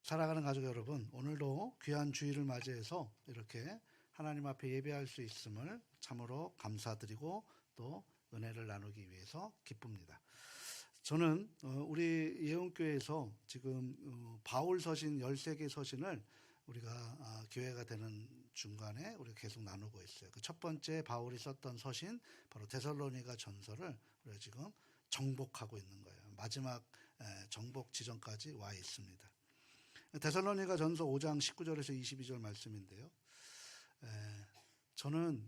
사랑하는 가족 여러분, 오늘도 귀한 주일을 맞이해서 이렇게 하나님 앞에 예배할 수 있음을 참으로 감사드리고 또 은혜를 나누기 위해서 기쁩니다. 저는 우리 예언교회에서 지금 바울 서신 13개 서신을 우리가 교회가 되는 중간에 우리가 계속 나누고 있어요. 그 첫 번째 바울이 썼던 서신 바로 데살로니가 전서를 우리가 지금 정복하고 있는 거예요. 마지막 정복 지점까지 와 있습니다. 데살로니가 전서 5장 19절에서 22절 말씀인데요. 저는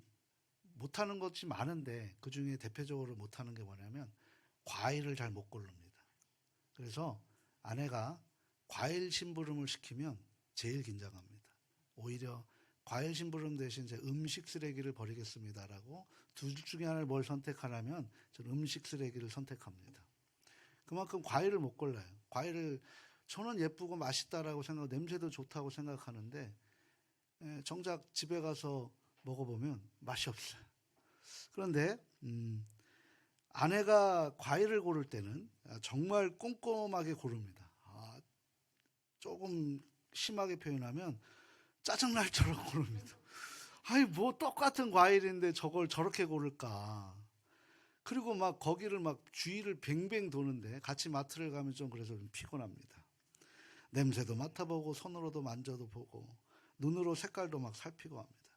못하는 것이 많은데 그 중에 대표적으로 못하는 게 뭐냐면 과일을 잘 못 고릅니다. 그래서 아내가 과일 심부름을 시키면 제일 긴장합니다. 오히려 과일 심부름 대신 제 음식 쓰레기를 버리겠습니다라고 둘 중에 하나를 뭘 선택하라면 저는 음식 쓰레기를 선택합니다. 그만큼 과일을 못 골라요. 과일을 저는 예쁘고 맛있다라고 생각하고 냄새도 좋다고 생각하는데 정작 집에 가서 먹어보면 맛이 없어요. 그런데 아내가 과일을 고를 때는 정말 꼼꼼하게 고릅니다. 조금 심하게 표현하면 짜증날 처럼 고릅니다. 아니 뭐 똑같은 과일인데 저걸 저렇게 고를까. 그리고 막 거기를 막 주위를 뱅뱅 도는데 같이 마트를 가면 좀 그래서 좀 피곤합니다. 냄새도 맡아보고 손으로도 만져도 보고 눈으로 색깔도 막 살피고 합니다.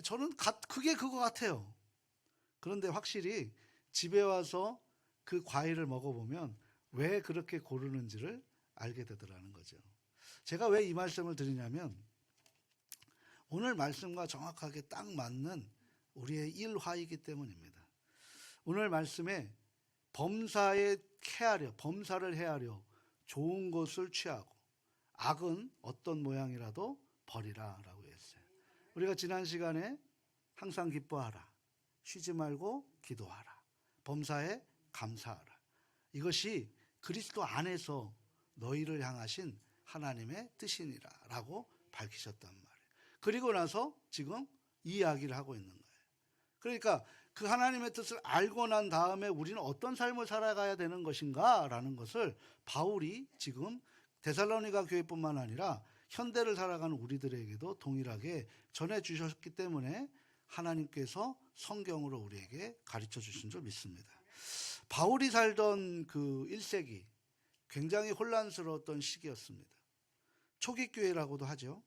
저는 그게 그거 같아요. 그런데 확실히 집에 와서 그 과일을 먹어보면 왜 그렇게 고르는지를 알게 되더라는 거죠. 제가 왜 이 말씀을 드리냐면 오늘 말씀과 정확하게 딱 맞는 우리의 일화이기 때문입니다. 오늘 말씀에 범사를 해하려 좋은 것을 취하고 악은 어떤 모양이라도 버리라 라고 했어요. 우리가 지난 시간에 항상 기뻐하라, 쉬지 말고 기도하라, 범사에 감사하라. 이것이 그리스도 안에서 너희를 향하신 하나님의 뜻이니라 라고 밝히셨단 말이에요. 그리고 나서 지금 이 이야기를 하고 있는 거예요. 그러니까 그 하나님의 뜻을 알고 난 다음에 우리는 어떤 삶을 살아가야 되는 것인가 라는 것을 바울이 지금 데살로니가 교회뿐만 아니라 현대를 살아가는 우리들에게도 동일하게 전해주셨기 때문에 하나님께서 성경으로 우리에게 가르쳐 주신 줄 믿습니다. 바울이 살던 그 1세기 굉장히 혼란스러웠던 시기였습니다. 초기 교회라고도 하죠.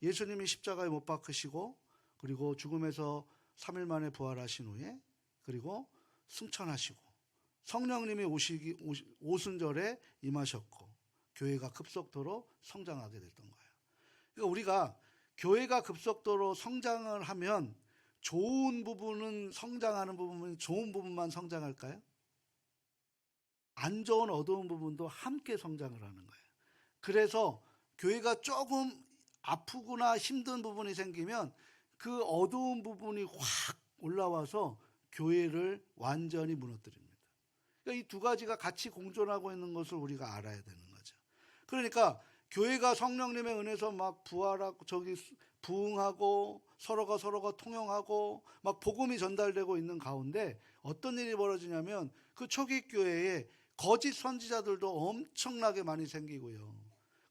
예수님이 십자가에 못 박히시고 그리고 죽음에서 3일 만에 부활하신 후에 그리고 승천하시고 성령님이 오순절에 임하셨고 교회가 급속도로 성장하게 됐던 거예요. 그러니까 우리가 교회가 급속도로 성장을 하면 좋은 부분은 성장하는 부분은 좋은 부분만 성장할까요? 안 좋은 어두운 부분도 함께 성장을 하는 거예요. 그래서 교회가 조금 아프거나 힘든 부분이 생기면 그 어두운 부분이 확 올라와서 교회를 완전히 무너뜨립니다. 그러니까 이 두 가지가 같이 공존하고 있는 것을 우리가 알아야 되는 거죠. 그러니까 교회가 성령님의 은혜에서 막 부활하고 부흥하고 서로가 통용하고 막 복음이 전달되고 있는 가운데 어떤 일이 벌어지냐면 그 초기 교회에 거짓 선지자들도 엄청나게 많이 생기고요.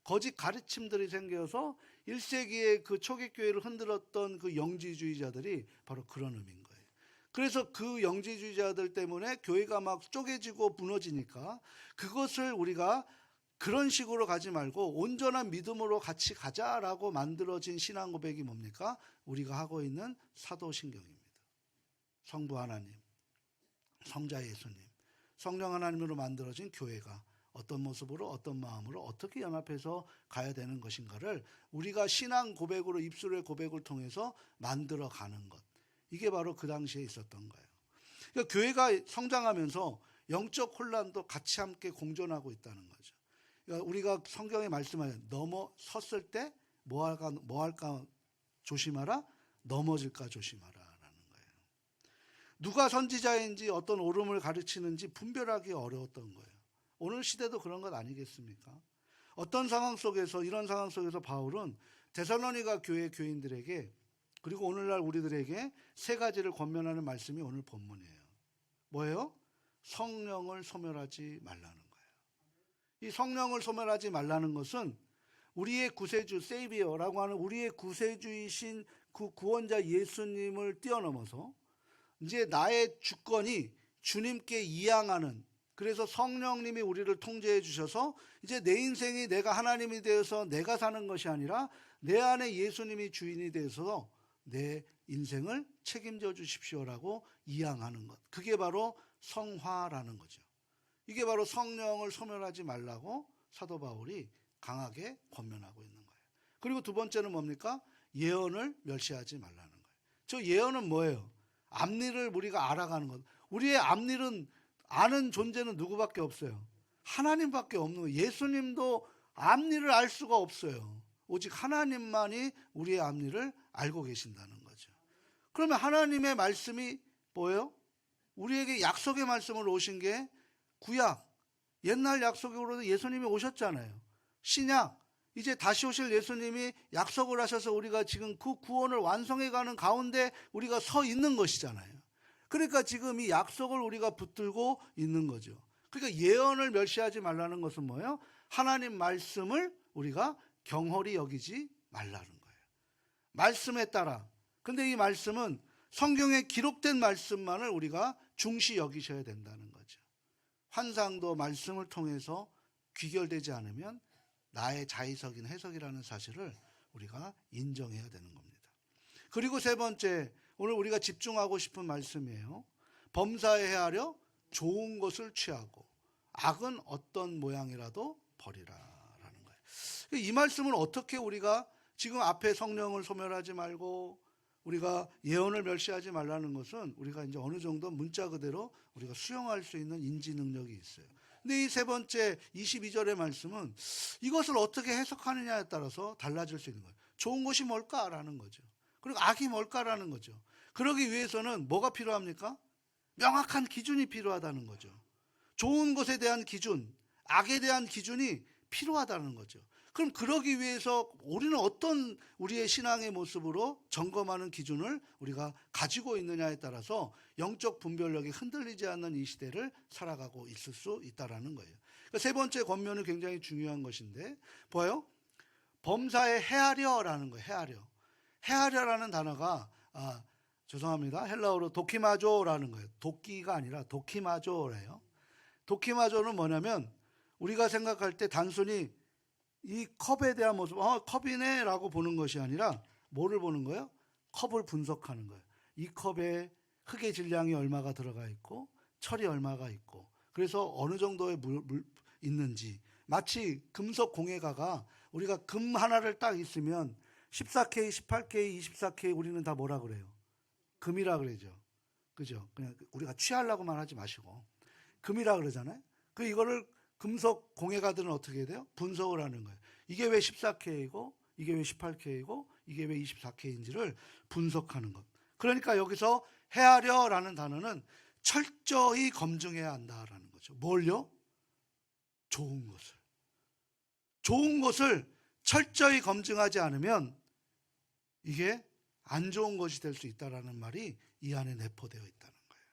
거짓 가르침들이 생겨서 1세기에 그 초기 교회를 흔들었던 그 영지주의자들이 바로 그런 의미인 거예요. 그래서 그 영지주의자들 때문에 교회가 막 쪼개지고 무너지니까 그것을 우리가 그런 식으로 가지 말고 온전한 믿음으로 같이 가자라고 만들어진 신앙 고백이 뭡니까? 우리가 하고 있는 사도신경입니다. 성부 하나님, 성자 예수님, 성령 하나님으로 만들어진 교회가 어떤 모습으로 어떤 마음으로 어떻게 연합해서 가야 되는 것인가를 우리가 신앙 고백으로 입술의 고백을 통해서 만들어가는 것. 이게 바로 그 당시에 있었던 거예요. 그러니까 교회가 성장하면서 영적 혼란도 같이 함께 공존하고 있다는 거죠. 그러니까 우리가 성경에 말씀하는 섰을 때 뭐 할까 조심하라, 넘어질까 조심하라 라는 거예요. 누가 선지자인지 어떤 옳음을 가르치는지 분별하기 어려웠던 거예요. 오늘 시대도 그런 것 아니겠습니까? 어떤 상황 속에서 이런 상황 속에서 바울은 데살로니가 교회 교인들에게 그리고 오늘날 우리들에게 세 가지를 권면하는 말씀이 오늘 본문이에요. 뭐예요? 성령을 소멸하지 말라는 거예요. 이 성령을 소멸하지 말라는 것은 우리의 구세주 세이비어라고 하는 우리의 구세주이신 그 구원자 예수님을 뛰어넘어서 이제 나의 주권이 주님께 이양하는, 그래서 성령님이 우리를 통제해 주셔서 이제 내 인생이 내가 하나님이 되어서 내가 사는 것이 아니라 내 안에 예수님이 주인이 되어서 내 인생을 책임져 주십시오라고 이양하는 것, 그게 바로 성화라는 거죠. 이게 바로 성령을 소멸하지 말라고 사도 바울이 강하게 권면하고 있는 거예요. 그리고 두 번째는 뭡니까? 예언을 멸시하지 말라는 거예요. 저 예언은 뭐예요? 앞일을 우리가 알아가는 것. 우리의 앞일은 아는 존재는 누구밖에 없어요? 하나님밖에 없는 거예요. 예수님도 앞일을 알 수가 없어요. 오직 하나님만이 우리의 앞일을 알고 계신다는 거죠. 그러면 하나님의 말씀이 뭐예요? 우리에게 약속의 말씀을 오신 게 구약, 옛날 약속으로도 예수님이 오셨잖아요. 신약, 이제 다시 오실 예수님이 약속을 하셔서 우리가 지금 그 구원을 완성해가는 가운데 우리가 서 있는 것이잖아요. 그러니까 지금 이 약속을 우리가 붙들고 있는 거죠. 그러니까 예언을 멸시하지 말라는 것은 뭐예요? 하나님 말씀을 우리가 경홀히 여기지 말라는 거예요. 말씀에 따라. 근데 이 말씀은 성경에 기록된 말씀만을 우리가 중시 여기셔야 된다는 거죠. 환상도 말씀을 통해서 귀결되지 않으면 나의 자의석인 해석이라는 사실을 우리가 인정해야 되는 겁니다. 그리고 세 번째, 오늘 우리가 집중하고 싶은 말씀이에요. 범사에 헤아려 좋은 것을 취하고 악은 어떤 모양이라도 버리라라는 거예요. 이 말씀은 어떻게 우리가 지금 앞에 성령을 소멸하지 말고 우리가 예언을 멸시하지 말라는 것은 우리가 이제 어느 정도 문자 그대로 우리가 수용할 수 있는 인지 능력이 있어요. 근데 이 세 번째 22절의 말씀은 이것을 어떻게 해석하느냐에 따라서 달라질 수 있는 거예요. 좋은 것이 뭘까라는 거죠. 그리고 악이 뭘까라는 거죠. 그러기 위해서는 뭐가 필요합니까? 명확한 기준이 필요하다는 거죠. 좋은 것에 대한 기준, 악에 대한 기준이 필요하다는 거죠. 그럼 그러기 위해서 우리는 어떤 우리의 신앙의 모습으로 점검하는 기준을 우리가 가지고 있느냐에 따라서 영적 분별력이 흔들리지 않는 이 시대를 살아가고 있을 수 있다는 거예요. 그러니까 세 번째 권면은 굉장히 중요한 것인데 봐요. 범사에 헤아려라는 거예요. 헤아려. 헤아려라는 단어가 죄송합니다. 헬라어로 도키마조라는 거예요. 도끼가 아니라 도키마조래요. 도키마조는 뭐냐면 우리가 생각할 때 단순히 이 컵에 대한 모습, 컵이네 라고 보는 것이 아니라 뭐를 보는 거예요? 컵을 분석하는 거예요. 이 컵에 흙의 질량이 얼마가 들어가 있고 철이 얼마가 있고 그래서 어느 정도의 물 있는지, 마치 금속 공예가가 우리가 금 하나를 딱 있으면 14K, 18K, 24K 우리는 다 뭐라 그래요? 금이라 그러죠. 그죠? 그냥 우리가 취하려고만 하지 마시고 금이라 그러잖아요. 이거를 금속 공예가들은 어떻게 돼요? 분석을 하는 거예요. 이게 왜 14K이고 이게 왜 18K이고 이게 왜 24K인지를 분석하는 것. 그러니까 여기서 헤아려라는 단어는 철저히 검증해야 한다라는 거죠. 뭘요? 좋은 것을. 좋은 것을 철저히 검증하지 않으면 이게 안 좋은 것이 될 수 있다라는 말이 이 안에 내포되어 있다는 거예요.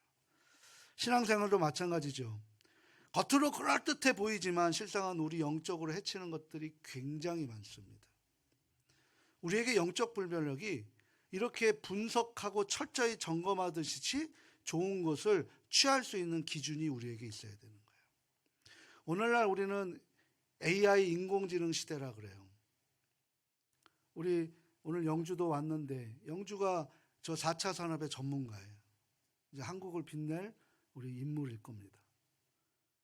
신앙생활도 마찬가지죠. 겉으로 그럴듯해 보이지만 실상은 우리 영적으로 해치는 것들이 굉장히 많습니다. 우리에게 영적 분별력이 이렇게 분석하고 철저히 점검하듯이 좋은 것을 취할 수 있는 기준이 우리에게 있어야 되는 거예요. 오늘날 우리는 AI 인공지능 시대라 그래요. 우리 오늘 영주도 왔는데 영주가 저 4차 산업의 전문가예요. 이제 한국을 빛낼 우리 인물일 겁니다.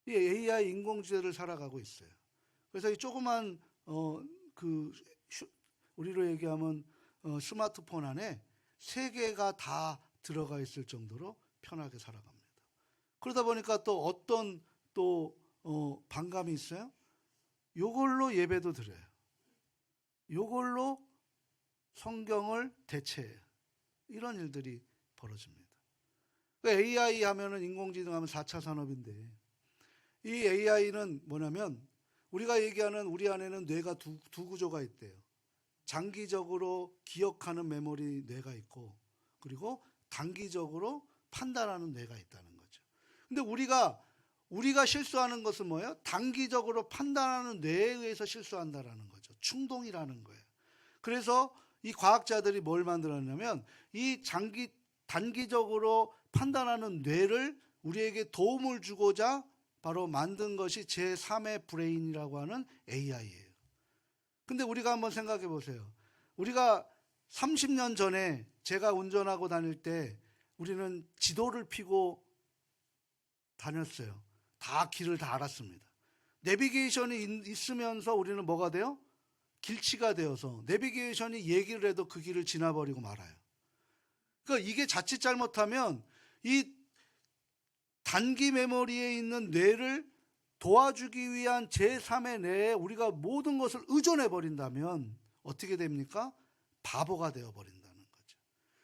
이 AI 인공지능을 살아가고 있어요. 그래서 이 조그만 우리로 얘기하면 스마트폰 안에 세계가 다 들어가 있을 정도로 편하게 살아갑니다. 그러다 보니까 또 어떤 반감이 있어요? 요걸로 예배도 드려요. 요걸로 성경을 대체해요. 이런 일들이 벌어집니다. AI 하면은 인공지능 하면 4차 산업인데 이 AI는 뭐냐면 우리가 얘기하는 우리 안에는 뇌가 두 구조가 있대요. 장기적으로 기억하는 메모리 뇌가 있고 그리고 단기적으로 판단하는 뇌가 있다는 거죠. 근데 우리가 실수하는 것은 뭐예요? 단기적으로 판단하는 뇌에 의해서 실수한다라는 거죠. 충동이라는 거예요. 그래서 이 과학자들이 뭘 만들었냐면 이 단기적으로 판단하는 뇌를 우리에게 도움을 주고자 바로 만든 것이 제3의 브레인이라고 하는 AI예요. 근데 우리가 한번 생각해 보세요. 우리가 30년 전에 제가 운전하고 다닐 때 우리는 지도를 펴고 다녔어요. 다 길을 다 알았습니다. 내비게이션이 있으면서 우리는 뭐가 돼요? 길치가 되어서 내비게이션이 얘기를 해도 그 길을 지나버리고 말아요. 그러니까 이게 자칫 잘못하면 이 단기 메모리에 있는 뇌를 도와주기 위한 제3의 뇌에 우리가 모든 것을 의존해 버린다면 어떻게 됩니까? 바보가 되어버린다는 거죠.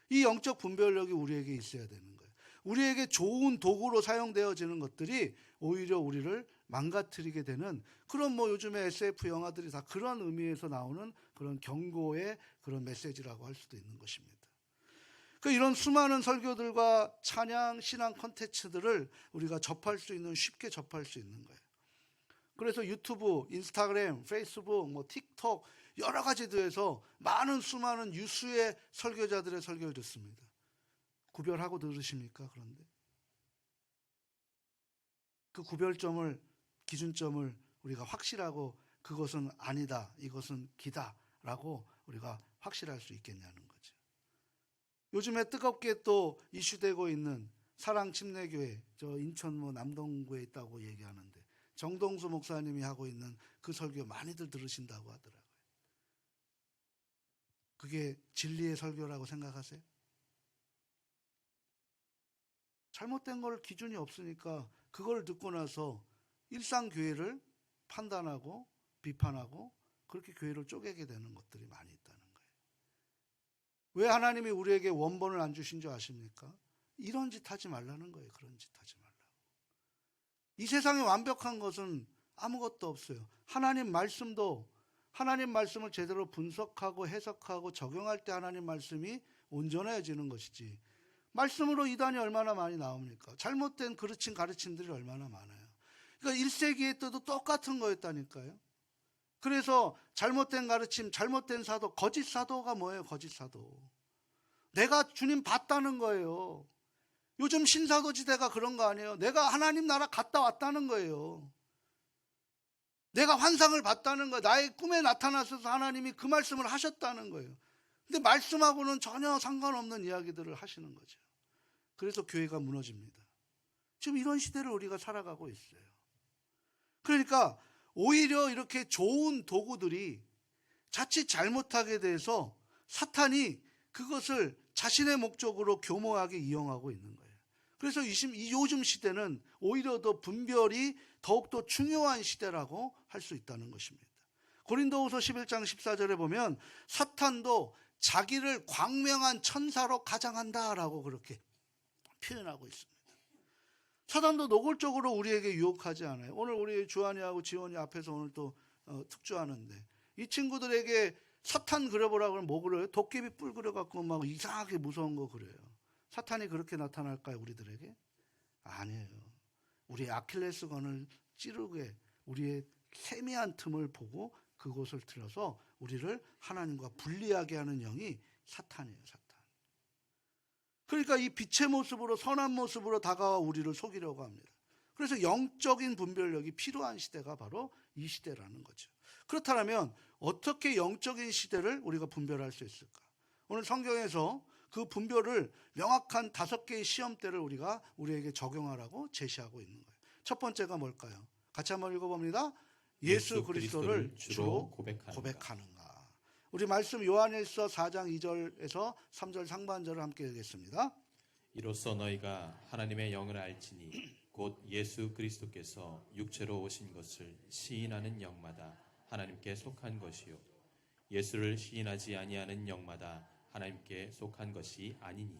이 영적 분별력이 우리에게 있어야 되는 거예요. 우리에게 좋은 도구로 사용되어지는 것들이 오히려 우리를 망가뜨리게 되는 그런 요즘에 SF 영화들이 다 그런 의미에서 나오는 그런 경고의 그런 메시지라고 할 수도 있는 것입니다. 이런 수많은 설교들과 찬양, 신앙 콘텐츠들을 우리가 쉽게 접할 수 있는 거예요. 그래서 유튜브, 인스타그램, 페이스북, 틱톡 여러 가지들에서 수많은 유수의 설교자들의 설교를 듣습니다. 구별하고 들으십니까? 그런데 그 구별점을, 기준점을 우리가 확실하고 그것은 아니다, 이것은 기다라고 우리가 확실할 수 있겠냐는 거죠. 요즘에 뜨겁게 또 이슈되고 있는 사랑침례교회, 저 인천 남동구에 있다고 얘기하는데 정동수 목사님이 하고 있는 그 설교 많이들 들으신다고 하더라고요. 그게 진리의 설교라고 생각하세요? 잘못된 걸 기준이 없으니까 그걸 듣고 나서 일상교회를 판단하고 비판하고 그렇게 교회를 쪼개게 되는 것들이 많이 있다는 거예요. 왜 하나님이 우리에게 원본을 안 주신 줄 아십니까? 이런 짓 하지 말라는 거예요. 그런 짓 하지 말라고. 이 세상에 완벽한 것은 아무것도 없어요. 하나님 말씀을 제대로 분석하고 해석하고 적용할 때 하나님 말씀이 온전해지는 것이지, 말씀으로 이단이 얼마나 많이 나옵니까? 잘못된 가르침들이 얼마나 많아요. 그러니까 1세기에 때도 똑같은 거였다니까요. 그래서 잘못된 가르침, 잘못된 사도, 거짓 사도가 뭐예요? 거짓 사도. 내가 주님 봤다는 거예요. 요즘 신사도지대가 그런 거 아니에요? 내가 하나님 나라 갔다 왔다는 거예요. 내가 환상을 봤다는 거예요. 나의 꿈에 나타나셔서 하나님이 그 말씀을 하셨다는 거예요. 근데 말씀하고는 전혀 상관없는 이야기들을 하시는 거죠. 그래서 교회가 무너집니다. 지금 이런 시대를 우리가 살아가고 있어요. 그러니까 오히려 이렇게 좋은 도구들이 자칫 잘못하게 돼서 사탄이 그것을 자신의 목적으로 교모하게 이용하고 있는 거예요. 그래서 요즘 시대는 오히려 더 분별이 더욱더 중요한 시대라고 할 수 있다는 것입니다. 고린도후서 11장 14절에 보면 사탄도 자기를 광명한 천사로 가장한다라고 그렇게 표현하고 있습니다. 사탄도 노골적으로 우리에게 유혹하지 않아요. 오늘 우리 주한이하고 지원이 앞에서 오늘 또 특주하는데 이 친구들에게 사탄 그려보라고 하면 뭐 그래요? 도깨비 뿔 그려갖고 막 이상하게 무서운 거 그래요. 사탄이 그렇게 나타날까요? 우리들에게? 아니에요. 우리의 아킬레스건을 찌르게 우리의 세미한 틈을 보고 그곳을 틀어서 우리를 하나님과 분리하게 하는 영이 사탄이에요. 사탄. 그러니까 이 빛의 모습으로, 선한 모습으로 다가와 우리를 속이려고 합니다. 그래서 영적인 분별력이 필요한 시대가 바로 이 시대라는 거죠. 그렇다면 어떻게 영적인 시대를 우리가 분별할 수 있을까? 오늘 성경에서 그 분별을 명확한 5개의 시험대를 우리에게 적용하라고 제시하고 있는 거예요. 첫 번째가 뭘까요? 같이 한번 읽어봅니다. 예수 그리스도를 주로 고백하는가. 우리 말씀 요한일서 4장 2절에서 3절 상반절을 함께 읽겠습니다. 이로써 너희가 하나님의 영을 알지니 곧 예수 그리스도께서 육체로 오신 것을 시인하는 영마다 하나님께 속한 것이요 예수를 시인하지 아니하는 영마다 하나님께 속한 것이 아니니.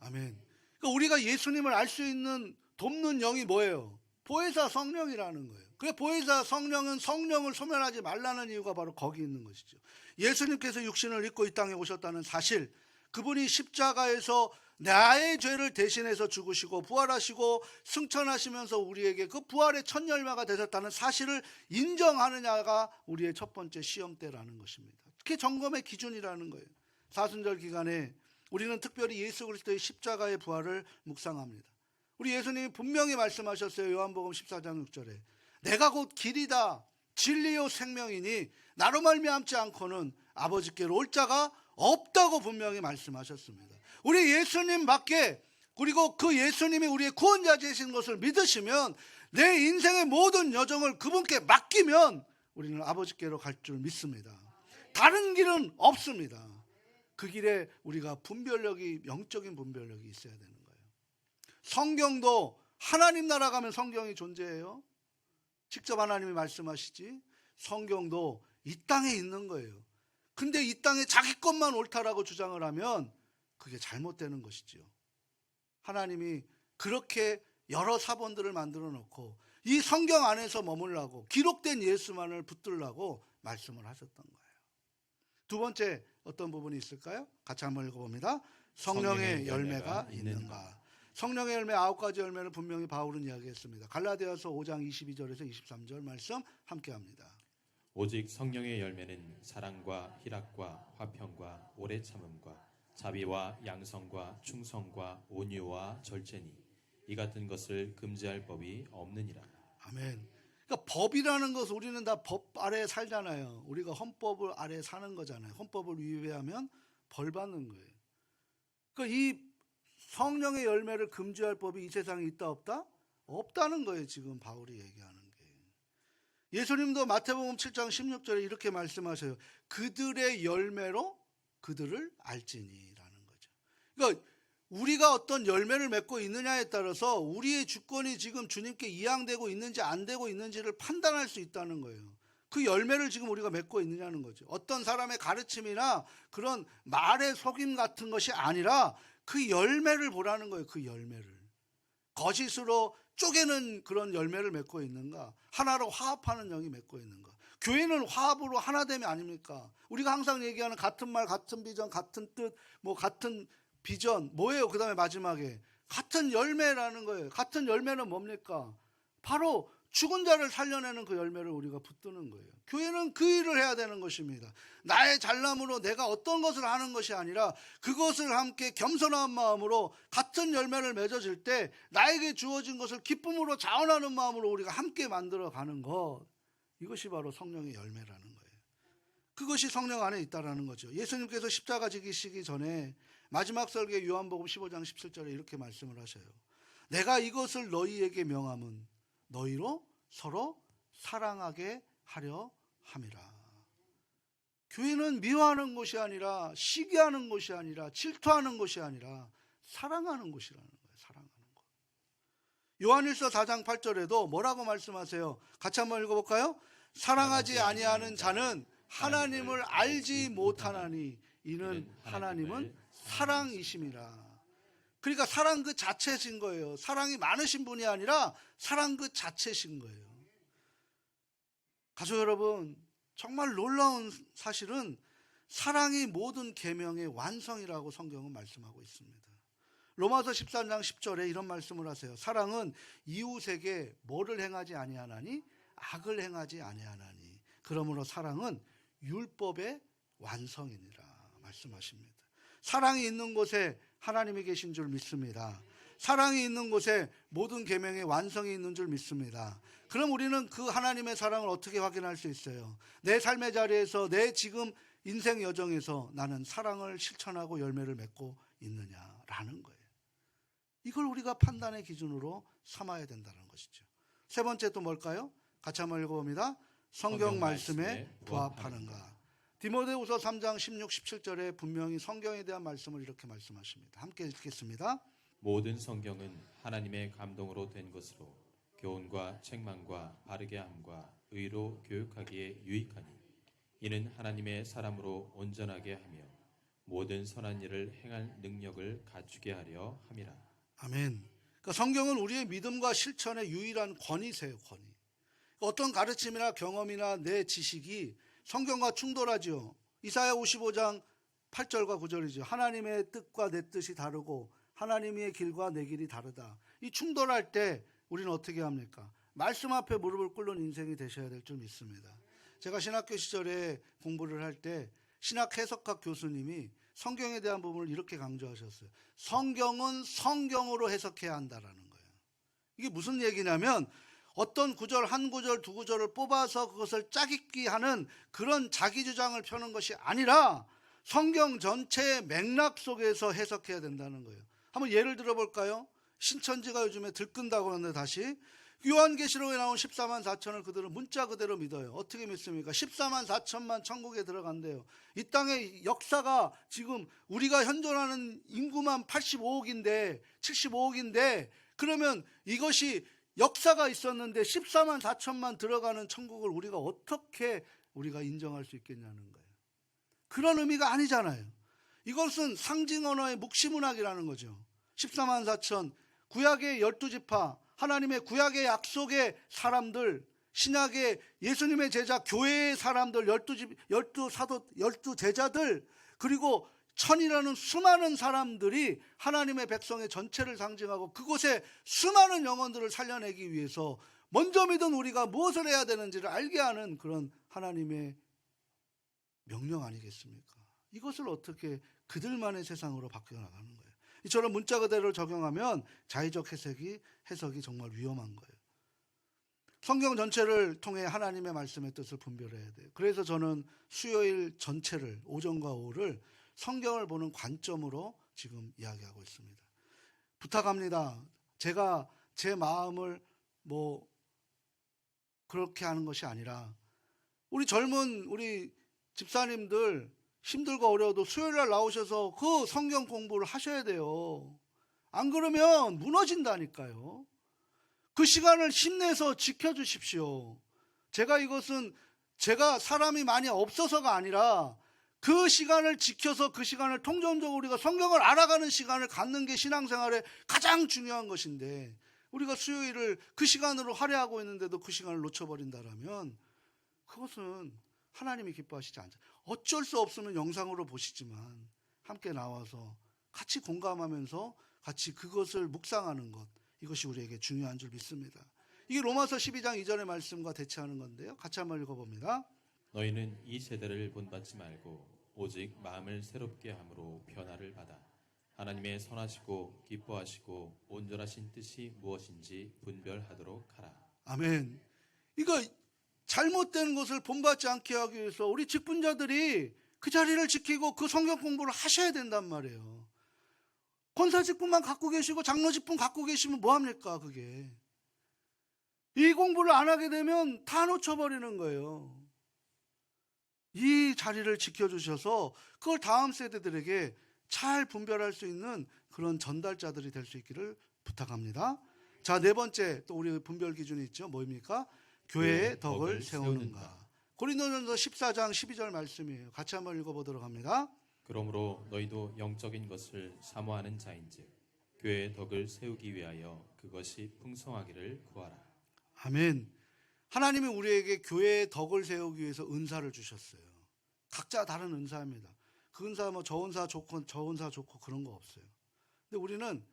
아멘. 그러니까 우리가 예수님을 알 수 있는 돕는 영이 뭐예요? 보혜사 성령이라는 거예요. 그래 보혜사 성령은 성령을 소멸하지 말라는 이유가 바로 거기 있는 것이죠. 예수님께서 육신을 입고 이 땅에 오셨다는 사실, 그분이 십자가에서 나의 죄를 대신해서 죽으시고 부활하시고 승천하시면서 우리에게 그 부활의 첫 열매가 되셨다는 사실을 인정하느냐가 우리의 첫 번째 시험대라는 것입니다. 그게 점검의 기준이라는 거예요. 사순절 기간에 우리는 특별히 예수 그리스도의 십자가의 부활을 묵상합니다. 우리 예수님이 분명히 말씀하셨어요. 요한복음 14장 6절에 내가 곧 길이다 진리요 생명이니 나로 말미암지 않고는 아버지께로 올 자가 없다고 분명히 말씀하셨습니다. 우리 예수님밖에, 그리고 그 예수님이 우리의 구원자 되신 것을 믿으시면 내 인생의 모든 여정을 그분께 맡기면 우리는 아버지께로 갈 줄 믿습니다. 다른 길은 없습니다. 그 길에 우리가 분별력이, 영적인 분별력이 있어야 되는 거예요. 성경도 하나님 나라 가면 성경이 존재해요. 직접 하나님이 말씀하시지. 성경도 이 땅에 있는 거예요. 근데 이 땅에 자기 것만 옳다라고 주장을 하면 그게 잘못되는 것이지요. 하나님이 그렇게 여러 사본들을 만들어 놓고 이 성경 안에서 머물라고, 기록된 예수만을 붙들라고 말씀을 하셨던 거예요. 두 번째 어떤 부분이 있을까요? 같이 한번 읽어봅니다. 성령의 열매가 있는가. 성령의 열매 9가지 열매를 분명히 바울은 이야기했습니다. 갈라디아서 5장 22절에서 23절 말씀 함께합니다. 오직 성령의 열매는 사랑과 희락과 화평과 오래 참음과 자비와 양성과 충성과 온유와 절제니 이 같은 것을 금지할 법이 없느니라. 아멘. 그러니까 법이라는 것은 우리는 다 법 아래 살잖아요. 우리가 헌법을 아래 사는 거잖아요. 헌법을 위배하면 벌 받는 거예요. 그러니까 이 성령의 열매를 금지할 법이 이 세상에 있다 없다? 없다는 거예요. 지금 바울이 얘기하는 게. 예수님도 마태복음 7장 16절에 이렇게 말씀하셔요. 그들의 열매로 그들을 알지니라는 거죠. 그러니까 우리가 어떤 열매를 맺고 있느냐에 따라서 우리의 주권이 지금 주님께 이양되고 있는지 안 되고 있는지를 판단할 수 있다는 거예요. 그 열매를 지금 우리가 맺고 있느냐는 거죠. 어떤 사람의 가르침이나 그런 말의 속임 같은 것이 아니라 그 열매를 보라는 거예요. 그 열매를. 거짓으로 쪼개는 그런 열매를 맺고 있는가, 하나로 화합하는 영이 맺고 있는가. 교회는 화합으로 하나됨이 아닙니까? 우리가 항상 얘기하는 같은 말, 같은 비전, 같은 뜻, 뭐 같은 비전, 뭐예요? 그 다음에 마지막에 같은 열매라는 거예요. 같은 열매는 뭡니까? 바로 죽은 자를 살려내는 그 열매를 우리가 붙드는 거예요. 교회는 그 일을 해야 되는 것입니다. 나의 잘남으로 내가 어떤 것을 하는 것이 아니라 그것을 함께 겸손한 마음으로 같은 열매를 맺어질 때 나에게 주어진 것을 기쁨으로 자원하는 마음으로 우리가 함께 만들어가는 것, 이것이 바로 성령의 열매라는 거예요. 그것이 성령 안에 있다라는 거죠. 예수님께서 십자가 지기시기 전에 마지막 설계 요한복음 15장 17절에 이렇게 말씀을 하셔요. 내가 이것을 너희에게 명함은 너희로 서로 사랑하게 하려 함이라. 교회는 미워하는 것이 아니라, 시기하는 것이 아니라, 질투하는 것이 아니라 사랑하는 것이라는 거예요. 사랑하는 것. 요한일서 4장 8절에도 뭐라고 말씀하세요? 같이 한번 읽어볼까요? 사랑하지 아니하는 자는 하나님을 알지 못하나니 이는 하나님은 사랑이심이라. 그러니까 사랑 그 자체신 거예요. 사랑이 많으신 분이 아니라 사랑 그 자체신 거예요. 가족 여러분, 정말 놀라운 사실은 사랑이 모든 계명의 완성이라고 성경은 말씀하고 있습니다. 로마서 13장 10절에 이런 말씀을 하세요. 사랑은 이웃에게 뭐를 행하지 아니하나니 악을 행하지 아니하나니 그러므로 사랑은 율법의 완성이니라 말씀하십니다. 사랑이 있는 곳에 하나님이 계신 줄 믿습니다. 사랑이 있는 곳에 모든 계명의 완성이 있는 줄 믿습니다. 그럼 우리는 그 하나님의 사랑을 어떻게 확인할 수 있어요? 내 삶의 자리에서, 내 지금 인생 여정에서 나는 사랑을 실천하고 열매를 맺고 있느냐라는 거예요. 이걸 우리가 판단의 기준으로 삼아야 된다는 것이죠. 세 번째 또 뭘까요? 같이 한번 읽어봅니다. 성경 말씀에 부합하는가. 디모데후서 3장 16, 17절에 분명히 성경에 대한 말씀을 이렇게 말씀하십니다. 함께 읽겠습니다. 모든 성경은 하나님의 감동으로 된 것으로 교훈과 책망과 바르게 함과 의로 교육하기에 유익하니 이는 하나님의 사람으로 온전하게 하며 모든 선한 일을 행할 능력을 갖추게 하려 함이라. 아멘. 그러니까 성경은 우리의 믿음과 실천의 유일한 권위세요. 권위. 어떤 가르침이나 경험이나 내 지식이 성경과 충돌하죠. 이사야 55장 8절과 9절이죠. 하나님의 뜻과 내 뜻이 다르고 하나님의 길과 내 길이 다르다. 이 충돌할 때 우리는 어떻게 합니까? 말씀 앞에 무릎을 꿇는 인생이 되셔야 될 줄 믿습니다. 제가 신학교 시절에 공부를 할 때 신학 해석학 교수님이 성경에 대한 부분을 이렇게 강조하셨어요. 성경은 성경으로 해석해야 한다라는 거예요. 이게 무슨 얘기냐면 어떤 구절, 한 구절, 두 구절을 뽑아서 그것을 짜깁기 하는 그런 자기 주장을 펴는 것이 아니라 성경 전체의 맥락 속에서 해석해야 된다는 거예요. 한번 예를 들어볼까요? 신천지가 요즘에 들끈다고 하는데 다시 요한계시록에 나온 14만 4천을 그들은 문자 그대로 믿어요. 어떻게 믿습니까? 14만 4천만 천국에 들어간대요. 이 땅의 역사가 지금 우리가 현존하는 인구만 85억인데 75억인데 그러면 이것이 역사가 있었는데 14만 4천만 들어가는 천국을 우리가 인정할 수 있겠냐는 거예요. 그런 의미가 아니잖아요. 이것은 상징 언어의 묵시문학이라는 거죠. 14만 4천, 구약의 12지파, 하나님의 구약의 약속의 사람들, 신약의 예수님의 제자, 교회의 사람들, 12사도, 12제자들, 그리고 천이라는 수많은 사람들이 하나님의 백성의 전체를 상징하고 그곳에 수많은 영혼들을 살려내기 위해서 먼저 믿은 우리가 무엇을 해야 되는지를 알게 하는 그런 하나님의 명령 아니겠습니까? 이것을 어떻게 그들만의 세상으로 바뀌어 나가는 거예요. 이처럼 문자 그대로를 적용하면 자의적 해석이 정말 위험한 거예요. 성경 전체를 통해 하나님의 말씀의 뜻을 분별해야 돼요. 그래서 저는 수요일 전체를 오전과 오후를 성경을 보는 관점으로 지금 이야기하고 있습니다. 부탁합니다. 제가 제 마음을 그렇게 하는 것이 아니라 우리 젊은 우리 집사님들 힘들고 어려워도 수요일 날 나오셔서 그 성경 공부를 하셔야 돼요. 안 그러면 무너진다니까요. 그 시간을 힘내서 지켜주십시오. 제가 사람이 많이 없어서가 아니라 그 시간을 지켜서 그 시간을 통전적으로 우리가 성경을 알아가는 시간을 갖는 게 신앙생활의 가장 중요한 것인데 우리가 수요일을 그 시간으로 할애하고 있는데도 그 시간을 놓쳐버린다라면 그것은 하나님이 기뻐하시지 않죠. 어쩔 수 없으면 영상으로 보시지만 함께 나와서 같이 공감하면서 같이 그것을 묵상하는 것, 이것이 우리에게 중요한 줄 믿습니다. 이게 로마서 12장 2절의 말씀과 대체하는 건데요. 같이 한번 읽어봅니다. 너희는 이 세대를 본받지 말고 오직 마음을 새롭게 함으로 변화를 받아 하나님의 선하시고 기뻐하시고 온전하신 뜻이 무엇인지 분별하도록 하라. 아멘. 이거 잘못된 것을 본받지 않게 하기 위해서 우리 직분자들이 그 자리를 지키고 그 성경 공부를 하셔야 된단 말이에요. 권사 직분만 갖고 계시고 장로 직분 갖고 계시면 뭐합니까 그게. 이 공부를 안 하게 되면 다 놓쳐버리는 거예요. 이 자리를 지켜주셔서 그걸 다음 세대들에게 잘 분별할 수 있는 그런 전달자들이 될 수 있기를 부탁합니다. 자, 네 번째 또 우리 분별 기준이 있죠. 뭐입니까? 교회의 덕을 세우는가. 고린도전서 14장 12절 말씀이에요. 같이 한번 읽어보도록 합니다. 그러므로 너희도 영적인 것을 사모하는 자인즉 교회의 덕을 세우기 위하여 그것이 풍성하기를 구하라. 아멘. 하나님이 우리에게 교회의 덕을 세우기 위해서 은사를 주셨어요. 각자 다른 은사입니다. 그 은사 저 은사 좋고 저 은사 좋고 그런 거 없어요. 근데 우리는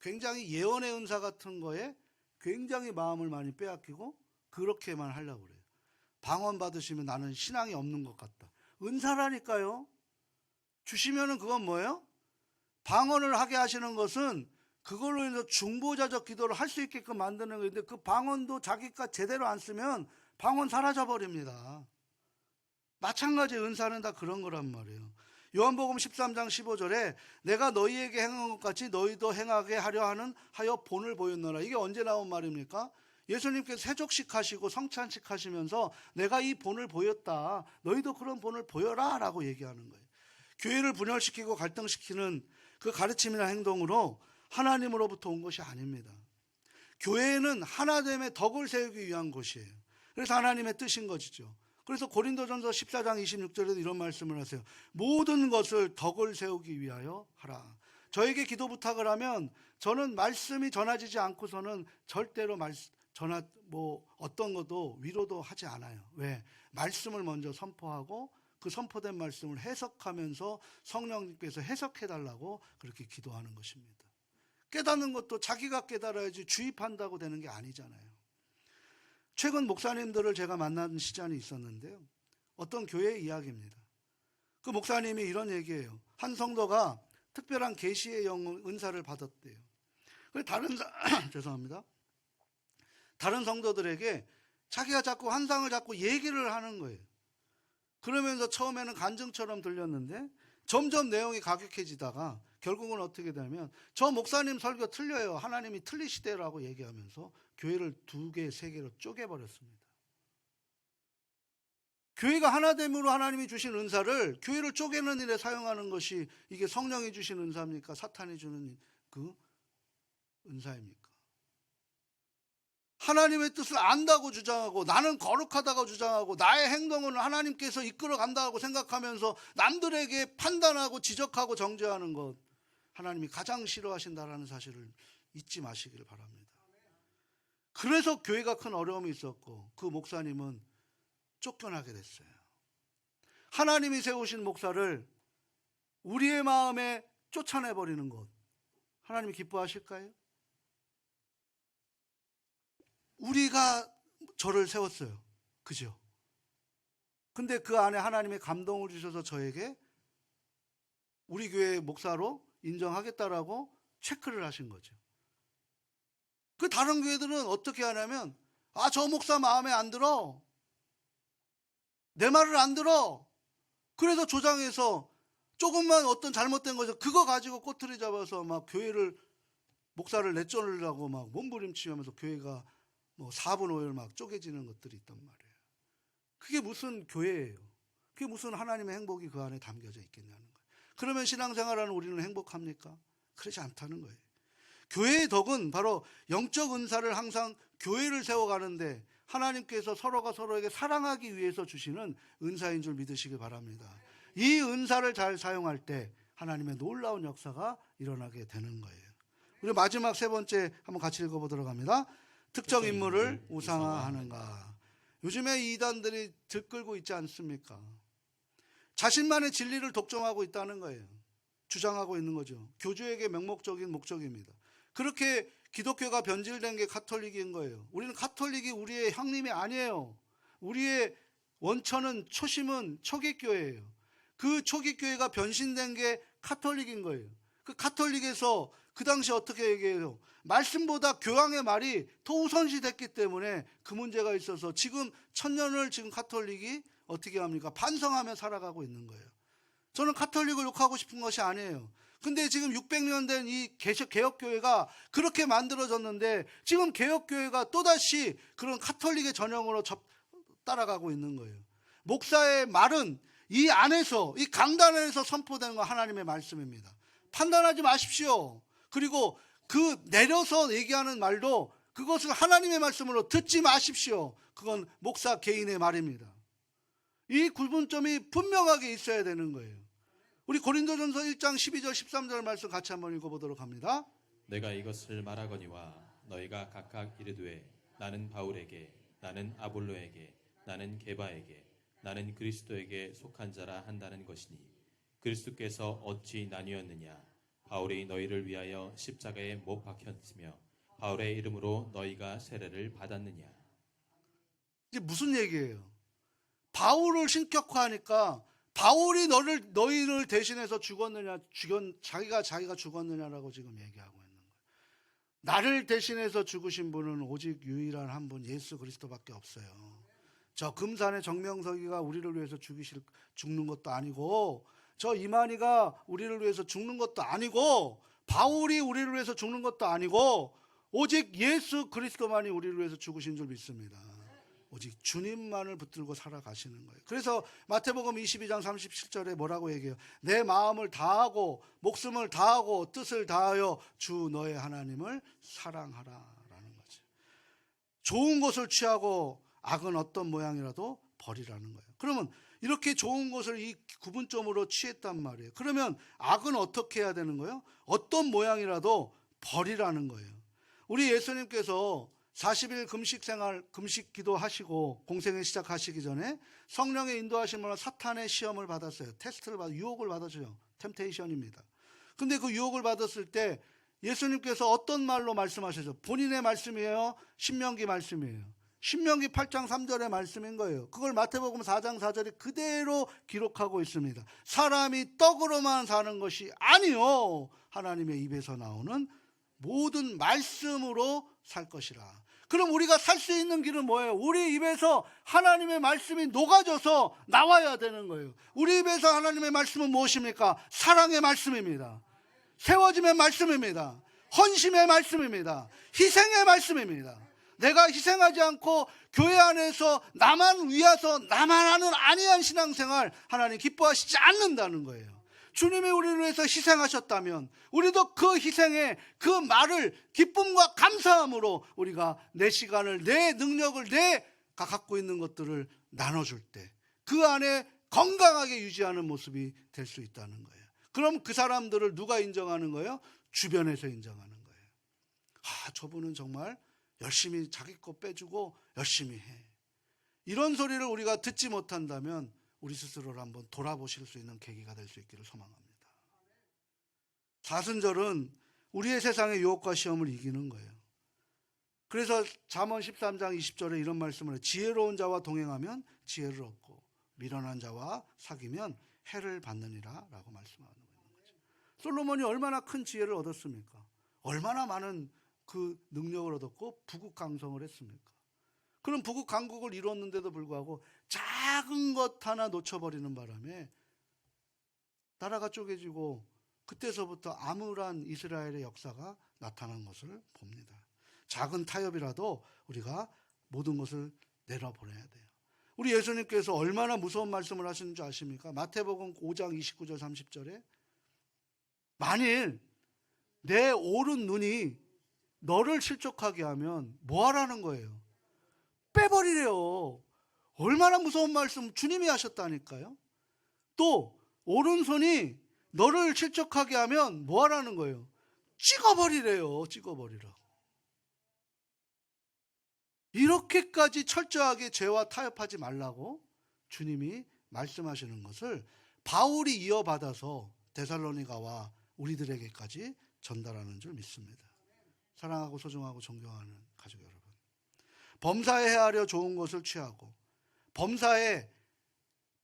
굉장히 예언의 은사 같은 거에 굉장히 마음을 많이 빼앗기고 그렇게만 하려고 그래요. 방언 받으시면 나는 신앙이 없는 것 같다. 은사라니까요. 주시면은 그건 뭐예요? 방언을 하게 하시는 것은 그걸로 인해서 중보자적 기도를 할 수 있게끔 만드는 건데 그 방언도 자기가 제대로 안 쓰면 방언 사라져 버립니다. 마찬가지 은사는 다 그런 거란 말이에요. 요한복음 13장 15절에 내가 너희에게 행한 것 같이 너희도 행하게 하여 본을 보였노라. 이게 언제 나온 말입니까? 예수님께서 세족식 하시고 성찬식 하시면서 내가 이 본을 보였다. 너희도 그런 본을 보여라 라고 얘기하는 거예요. 교회를 분열시키고 갈등시키는 그 가르침이나 행동으로 하나님으로부터 온 것이 아닙니다. 교회는 하나됨의 덕을 세우기 위한 것이에요. 그래서 하나님의 뜻인 것이죠. 그래서 고린도전서 14장 26절에도 이런 말씀을 하세요. 모든 것을 덕을 세우기 위하여 하라. 저에게 기도 부탁을 하면 저는 말씀이 전해지지 않고서는 절대로 어떤 것도 위로도 하지 않아요. 왜? 말씀을 먼저 선포하고 그 선포된 말씀을 해석하면서 성령님께서 해석해달라고 그렇게 기도하는 것입니다. 깨닫는 것도 자기가 깨달아야지 주입한다고 되는 게 아니잖아요. 최근 목사님들을 제가 만난 시간이 있었는데요. 어떤 교회 이야기입니다. 그 목사님이 이런 얘기예요. 한 성도가 특별한 계시의 영 은사를 받았대요. 죄송합니다. 다른 성도들에게 자기가 자꾸 환상을 자꾸 얘기를 하는 거예요. 그러면서 처음에는 간증처럼 들렸는데 점점 내용이 가격해지다가 결국은 어떻게 되냐면 저 목사님 설교 틀려요. 하나님이 틀리시대라고 얘기하면서 교회를 2개, 3개로 쪼개버렸습니다. 교회가 하나됨으로 하나님이 주신 은사를 교회를 쪼개는 일에 사용하는 것이 이게 성령이 주신 은사입니까? 사탄이 주는 그 은사입니까? 하나님의 뜻을 안다고 주장하고 나는 거룩하다고 주장하고 나의 행동은 하나님께서 이끌어 간다고 생각하면서 남들에게 판단하고 지적하고 정죄하는 것, 하나님이 가장 싫어하신다라는 사실을 잊지 마시기를 바랍니다. 그래서 교회가 큰 어려움이 있었고 그 목사님은 쫓겨나게 됐어요. 하나님이 세우신 목사를 우리의 마음에 쫓아내버리는 것, 하나님이 기뻐하실까요? 우리가 저를 세웠어요. 그죠? 근데 그 안에 하나님의 감동을 주셔서 저에게 우리 교회 목사로 인정하겠다라고 체크를 하신 거죠. 그 다른 교회들은 어떻게 하냐면 저 목사 마음에 안 들어. 내 말을 안 들어. 그래서 조장해서 조금만 어떤 잘못된 것에서 그거 가지고 꼬투리 잡아서 막 교회를 목사를 내쫓으려고 막 몸부림치면서 교회가 4분 5일 막 쪼개지는 것들이 있단 말이에요. 그게 무슨 교회예요? 그게 무슨 하나님의 행복이 그 안에 담겨져 있겠냐는 거예요. 그러면 신앙생활하는 우리는 행복합니까? 그렇지 않다는 거예요. 교회의 덕은 바로 영적 은사를 항상 교회를 세워가는데 하나님께서 서로가 서로에게 사랑하기 위해서 주시는 은사인 줄 믿으시기 바랍니다. 이 은사를 잘 사용할 때 하나님의 놀라운 역사가 일어나게 되는 거예요. 우리 마지막 3번째 한번 같이 읽어보도록 합니다. 특정 인물을 우상화하는가. 요즘에 이단들이 들끓고 있지 않습니까? 자신만의 진리를 독점하고 있다는 거예요. 주장하고 있는 거죠. 교주에게 명목적인 목적입니다. 그렇게 기독교가 변질된 게 가톨릭인 거예요. 우리는 가톨릭이 우리의 형님이 아니에요. 우리의 원천은 초심은 초기교회예요. 그 초기교회가 변신된 게 가톨릭인 거예요. 그 가톨릭에서 그 당시 어떻게 얘기해요? 말씀보다 교황의 말이 더 우선시 됐기 때문에 그 문제가 있어서 지금 1000년을 지금 가톨릭이 어떻게 합니까? 반성하며 살아가고 있는 거예요. 저는 가톨릭을 욕하고 싶은 것이 아니에요. 근데 지금 600년 된 이 개혁교회가 그렇게 만들어졌는데 지금 개혁교회가 또다시 그런 가톨릭의 전형으로 따라가고 있는 거예요. 목사의 말은 이 안에서, 이 강단 안에서 선포되는 건 하나님의 말씀입니다. 판단하지 마십시오. 그리고 그 내려서 얘기하는 말도 그것을 하나님의 말씀으로 듣지 마십시오. 그건 목사 개인의 말입니다. 이 구분점이 분명하게 있어야 되는 거예요. 우리 고린도전서 1장 12절 13절 말씀 같이 한번 읽어보도록 합니다. 내가 이것을 말하거니와 너희가 각각 이르되 나는 바울에게, 나는 아볼로에게, 나는 게바에게, 나는 그리스도에게 속한 자라 한다는 것이니 그리스도께서 어찌 나뉘었느냐. 바울이 너희를 위하여 십자가에 못 박혔으며 바울의 이름으로 너희가 세례를 받았느냐. 이제 무슨 얘기예요? 바울을 신격화하니까 바울이 너희를 대신해서 죽었느냐, 자기가 죽었느냐라고 지금 얘기하고 있는 거예요. 나를 대신해서 죽으신 분은 오직 유일한 한 분 예수 그리스도밖에 없어요. 저 금산의 정명석이가 우리를 위해서 죽는 것도 아니고, 저 이만희가 우리를 위해서 죽는 것도 아니고, 바울이 우리를 위해서 죽는 것도 아니고, 오직 예수 그리스도만이 우리를 위해서 죽으신 줄 믿습니다. 오직 주님만을 붙들고 살아가시는 거예요. 그래서 마태복음 22장 37절에 뭐라고 얘기해요? 내 마음을 다하고 목숨을 다하고 뜻을 다하여 주 너의 하나님을 사랑하라 라는 거죠. 좋은 것을 취하고 악은 어떤 모양이라도 버리라는 거예요. 그러면 이렇게 좋은 것을 이 구분점으로 취했단 말이에요. 그러면 악은 어떻게 해야 되는 거예요? 어떤 모양이라도 버리라는 거예요. 우리 예수님께서 40일 금식 생활, 금식 기도하시고 공생애 시작하시기 전에 성령의 인도하심으로 사탄의 시험을 받았어요. 테스트를 받아, 유혹을 받았어요. 템테이션입니다. 근데 그 유혹을 받았을 때 예수님께서 어떤 말로 말씀하셨죠? 본인의 말씀이에요? 신명기 말씀이에요? 신명기 8장 3절의 말씀인 거예요. 그걸 마태복음 4장 4절에 그대로 기록하고 있습니다. 사람이 떡으로만 사는 것이 아니요, 하나님의 입에서 나오는 모든 말씀으로 살 것이라. 그럼 우리가 살 수 있는 길은 뭐예요? 우리 입에서 하나님의 말씀이 녹아져서 나와야 되는 거예요. 우리 입에서 하나님의 말씀은 무엇입니까? 사랑의 말씀입니다. 세워짐의 말씀입니다. 헌심의 말씀입니다. 희생의 말씀입니다. 내가 희생하지 않고 교회 안에서 나만 위해서 나만 하는 안이한 신앙생활, 하나님 기뻐하시지 않는다는 거예요. 주님이 우리를 위해서 희생하셨다면 우리도 그 희생에 그 말을 기쁨과 감사함으로 우리가 내 시간을, 내 능력을, 내가 갖고 있는 것들을 나눠줄 때 그 안에 건강하게 유지하는 모습이 될 수 있다는 거예요. 그럼 그 사람들을 누가 인정하는 거예요? 주변에서 인정하는 거예요. 저분은 정말 열심히 자기 거 빼주고 열심히 해. 이런 소리를 우리가 듣지 못한다면 우리 스스로를 한번 돌아보실 수 있는 계기가 될 수 있기를 소망합니다. 사순절은 우리의 세상의 유혹과 시험을 이기는 거예요. 그래서 잠언 13장 20절에 이런 말씀을 해요. 지혜로운 자와 동행하면 지혜를 얻고 미련한 자와 사귀면 해를 받느니라 라고 말씀하는 거죠. 솔로몬이 얼마나 큰 지혜를 얻었습니까? 얼마나 많은 그 능력을 얻었고 부국강성을 했습니까? 그런 부국강국을 이뤘는데도 불구하고 작은 것 하나 놓쳐버리는 바람에 나라가 쪼개지고 그때서부터 암울한 이스라엘의 역사가 나타난 것을 봅니다. 작은 타협이라도 우리가 모든 것을 내려보내야 돼요. 우리 예수님께서 얼마나 무서운 말씀을 하시는 줄 아십니까? 마태복음 5장 29절 30절에 만일 내 오른 눈이 너를 실족하게 하면 뭐 하라는 거예요? 빼버리래요. 얼마나 무서운 말씀 주님이 하셨다니까요. 또 오른손이 너를 실족하게 하면 뭐 하라는 거예요? 찍어버리래요. 찍어버리라고. 이렇게까지 철저하게 죄와 타협하지 말라고 주님이 말씀하시는 것을 바울이 이어받아서 데살로니가와 우리들에게까지 전달하는 줄 믿습니다. 사랑하고 소중하고 존경하는 가족 여러분, 범사에 헤아려 좋은 것을 취하고 범사에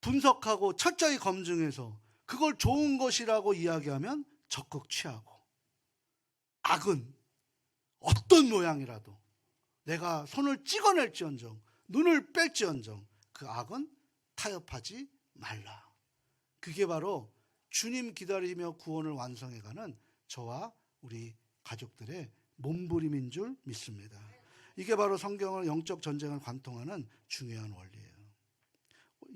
분석하고 철저히 검증해서 그걸 좋은 것이라고 이야기하면 적극 취하고, 악은 어떤 모양이라도 내가 손을 찍어낼지언정 눈을 뺄지언정 그 악은 타협하지 말라. 그게 바로 주님 기다리며 구원을 완성해가는 저와 우리 가족들의 몸부림인 줄 믿습니다. 이게 바로 성경을 영적 전쟁을 관통하는 중요한 원리예요.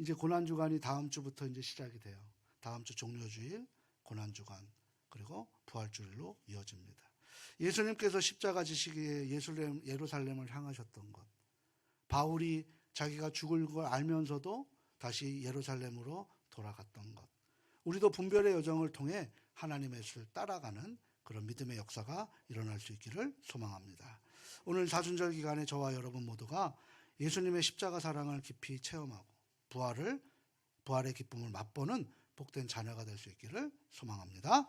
이제 고난주간이 다음 주부터 이제 시작이 돼요. 다음 주 종료주일, 고난주간, 그리고 부활주일로 이어집니다. 예수님께서 십자가 지시기에 예루살렘을 향하셨던 것, 바울이 자기가 죽을 걸 알면서도 다시 예루살렘으로 돌아갔던 것, 우리도 분별의 여정을 통해 하나님의 뜻을 따라가는 그런 믿음의 역사가 일어날 수 있기를 소망합니다. 오늘 사순절 기간에 저와 여러분 모두가 예수님의 십자가 사랑을 깊이 체험하고 부활의 기쁨을 맛보는 복된 자녀가 될 수 있기를 소망합니다.